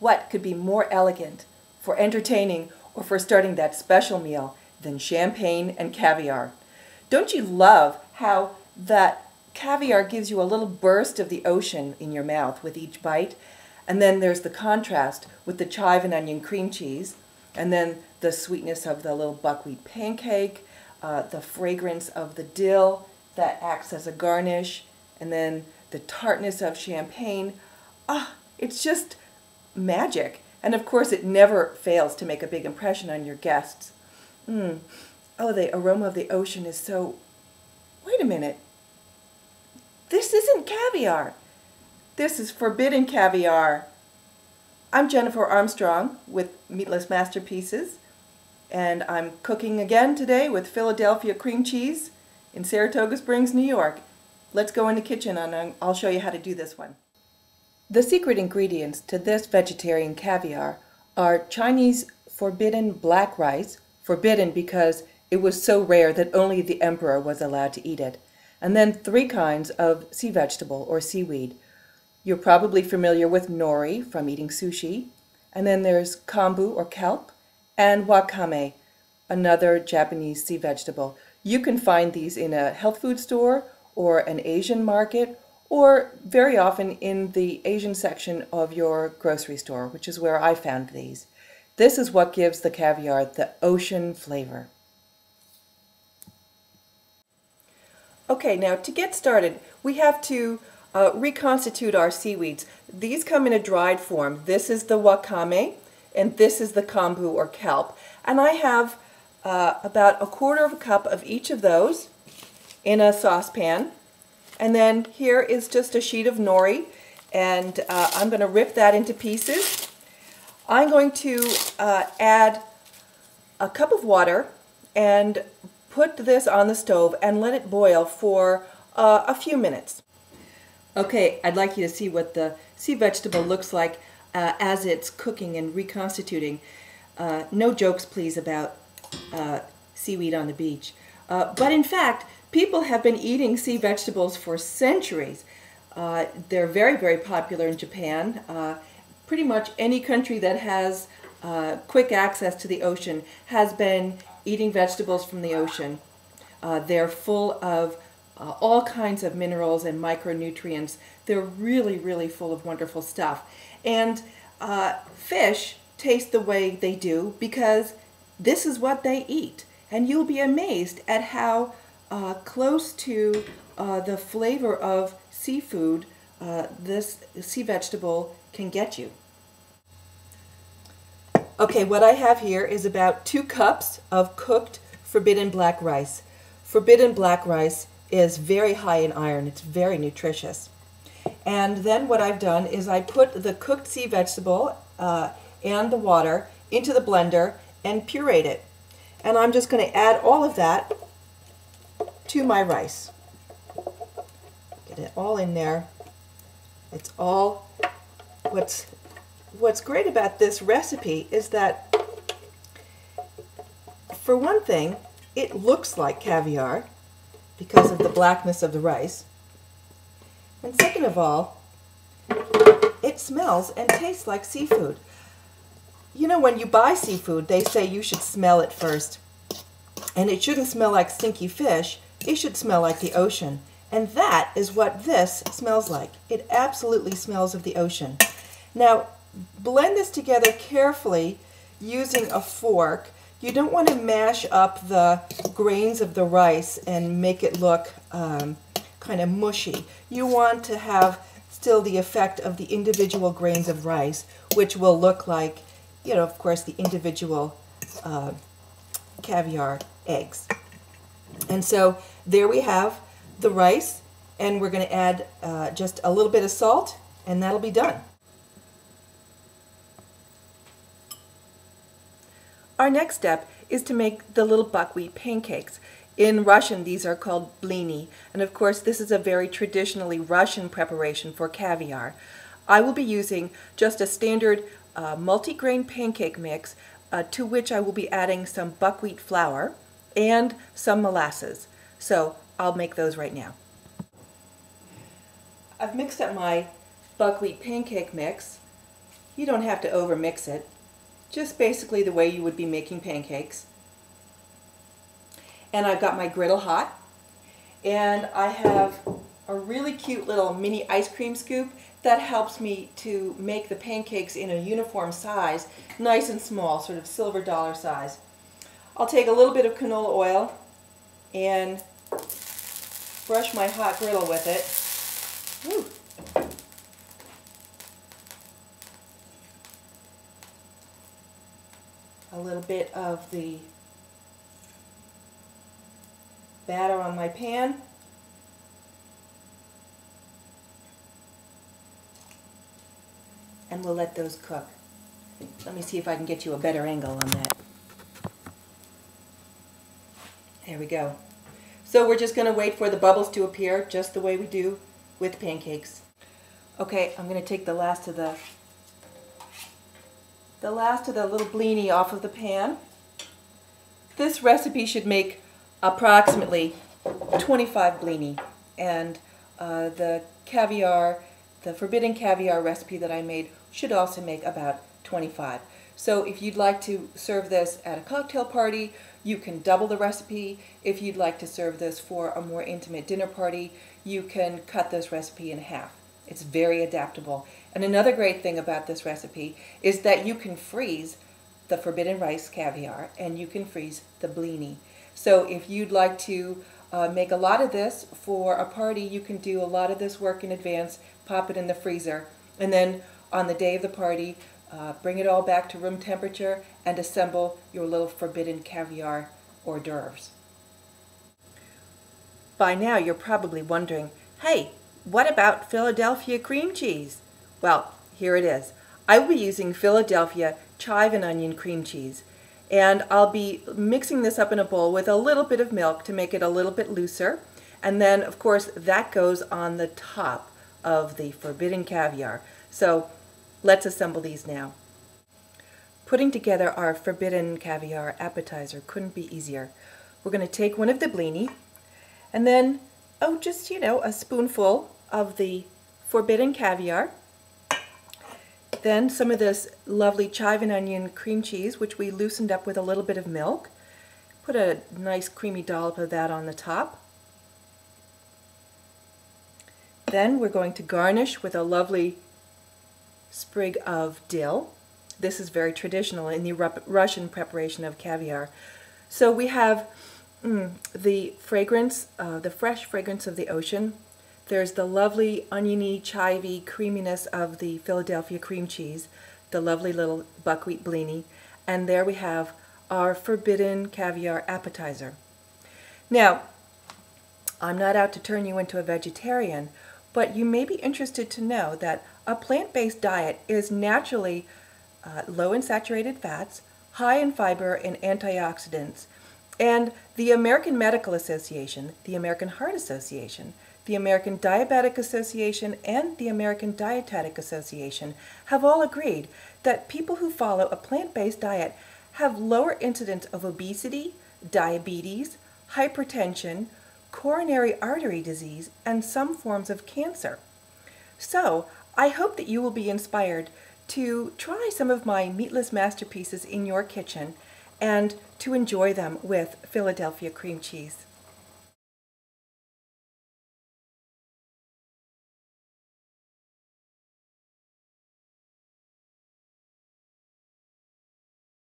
What could be more elegant for entertaining or for starting that special meal than champagne and caviar? Don't you love how that caviar gives you a little burst of the ocean in your mouth with each bite? And then there's the contrast with the chive and onion cream cheese, and then the sweetness of the little buckwheat pancake, the fragrance of the dill that acts as a garnish, and then the tartness of champagne. It's just magic. And of course, it never fails to make a big impression on your guests. Oh, the aroma of the ocean is so... Wait a minute. This isn't caviar. This is forbidden caviar. I'm Jennifer Armstrong with Meatless Masterpieces, and I'm cooking again today with Philadelphia cream cheese in Saratoga Springs, New York. Let's go in the kitchen and I'll show you how to do this one. The secret ingredients to this vegetarian caviar are Chinese forbidden black rice, forbidden because it was so rare that only the emperor was allowed to eat it, and then 3 kinds of sea vegetable or seaweed. You're probably familiar with nori from eating sushi, and then there's kombu or kelp, and wakame, another Japanese sea vegetable. You can find these in a health food store or an Asian market, or very often in the Asian section of your grocery store, which is where I found these. This is what gives the caviar the ocean flavor. Okay, now to get started, we have to reconstitute our seaweeds. These come in a dried form. This is the wakame, and this is the kombu or kelp. And I have about 1/4 cup of each of those in a saucepan. And then here is just a sheet of nori, and I'm going to rip that into pieces. I'm going to add a cup of water and put this on the stove and let it boil for a few minutes. Okay, I'd like you to see what the sea vegetable looks like as it's cooking and reconstituting. No jokes, please, about seaweed on the beach. But in fact, people have been eating sea vegetables for centuries. They're very, very popular in Japan. Pretty much any country that has quick access to the ocean has been eating vegetables from the ocean. They're full of all kinds of minerals and micronutrients. They're really, really full of wonderful stuff. And fish taste the way they do because this is what they eat. And you'll be amazed at how close to the flavor of seafood this sea vegetable can get you. Okay, what I have here is about 2 cups of cooked forbidden black rice. Forbidden black rice is very high in iron. It's very nutritious. And then what I've done is I put the cooked sea vegetable and the water into the blender and pureed it. And I'm just going to add all of that to my rice. Get it all in there. It's all... What's great about this recipe is that, for one thing, it looks like caviar because of the blackness of the rice. And second of all, it smells and tastes like seafood. You know, when you buy seafood, they say you should smell it first. And it shouldn't smell like stinky fish. It should smell like the ocean. And that is what this smells like. It absolutely smells of the ocean. Now, blend this together carefully using a fork. You don't want to mash up the grains of the rice and make it look kind of mushy. You want to have still the effect of the individual grains of rice, which will look like, you know, of course, the individual caviar eggs. And so there we have the rice, and we're going to add just a little bit of salt, and that'll be done. Our next step is to make the little buckwheat pancakes. In Russian, these are called blini, and of course this is a very traditionally Russian preparation for caviar. I will be using just a standard multi-grain pancake mix to which I will be adding some buckwheat flour and some molasses. So I'll make those right now. I've mixed up my buckwheat pancake mix You don't have to over mix it. Just basically the way you would be making pancakes. And I've got my griddle hot. And I have a really cute little mini ice cream scoop that helps me to make the pancakes in a uniform size, nice and small, sort of silver dollar size. I'll take a little bit of canola oil and brush my hot griddle with it. Woo. A little bit of the batter on my pan. And we'll let those cook. Let me see if I can get you a better angle on that. There we go. So we're just going to wait for the bubbles to appear, just the way we do with pancakes. Okay, I'm going to take the last of the little blini off of the pan. This recipe should make approximately 25 blini, and the caviar, the forbidden caviar recipe that I made should also make about 25. So if you'd like to serve this at a cocktail party, you can double the recipe. If you'd like to serve this for a more intimate dinner party, you can cut this recipe in half. It's very adaptable. And another great thing about this recipe is that you can freeze the forbidden rice caviar and you can freeze the blini. So if you'd like to make a lot of this for a party, you can do a lot of this work in advance, pop it in the freezer, and then on the day of the party, bring it all back to room temperature and assemble your little forbidden caviar hors d'oeuvres. By now you're probably wondering, hey, what about Philadelphia cream cheese? Well, here it is. I will be using Philadelphia chive and onion cream cheese, and I'll be mixing this up in a bowl with a little bit of milk to make it a little bit looser, and then of course that goes on the top of the forbidden caviar. So let's assemble these now. Putting together our forbidden caviar appetizer couldn't be easier. We're going to take one of the blini, and then, just, a spoonful of the forbidden caviar. Then some of this lovely chive and onion cream cheese, which we loosened up with a little bit of milk. Put a nice creamy dollop of that on the top. Then we're going to garnish with a lovely sprig of dill. This is very traditional in the Russian preparation of caviar. So we have the fragrance, the fresh fragrance of the ocean. There's the lovely oniony, chivey creaminess of the Philadelphia cream cheese, the lovely little buckwheat blini, and there we have our forbidden caviar appetizer. Now, I'm not out to turn you into a vegetarian, but you may be interested to know that a plant-based diet is naturally low in saturated fats, high in fiber and antioxidants, and the American Medical Association, the American Heart Association, the American Diabetic Association, and the American Dietetic Association have all agreed that people who follow a plant-based diet have lower incidence of obesity, diabetes, hypertension, coronary artery disease, and some forms of cancer. So, I hope that you will be inspired to try some of my meatless masterpieces in your kitchen and to enjoy them with Philadelphia cream cheese.